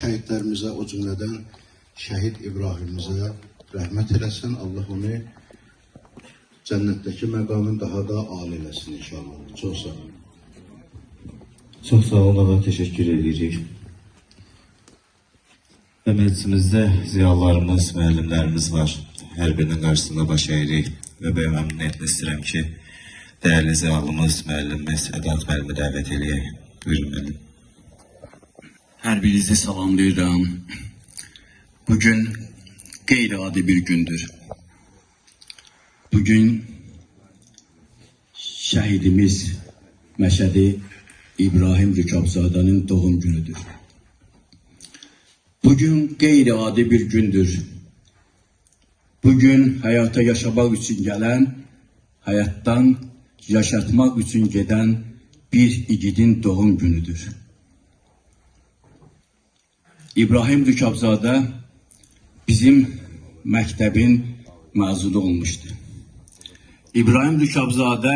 şəhidlərimizə, o cümlədən şəhid İbrahimimizə rəhmət eləsin. Allah onu cənnətdəki məqamını daha da âli eləsin inşallah. Çox sağ olun. Çox sağ olun, Allah təşəkkür edirik. Və məclisimizdə ziyalılarımız, müəllimlərimiz var. Hər birinin qarşısında baş əyirik və belə məmnuniyyətlə istəyirəm ki, dəyərli ziyalımız, müəllimimiz Ədat müəllimi dəvət eləyək. Buyurun müəllim. Hər birinizi salamlayıram. Bugün qeyri-adi bir gündür. Bugün şəhidimiz Məşədi İbrahim Rükabzadənin doğum günüdür. Bugün qeyri-adi bir gündür. Bugün həyata yaşamaq üçün gələn, həyatdan yaşatmaq üçün gedən bir igidin doğum günüdür. İbrahim Rükabzadə bizim məktəbin məzunu olmuşdu. İbrahim Rükabzadə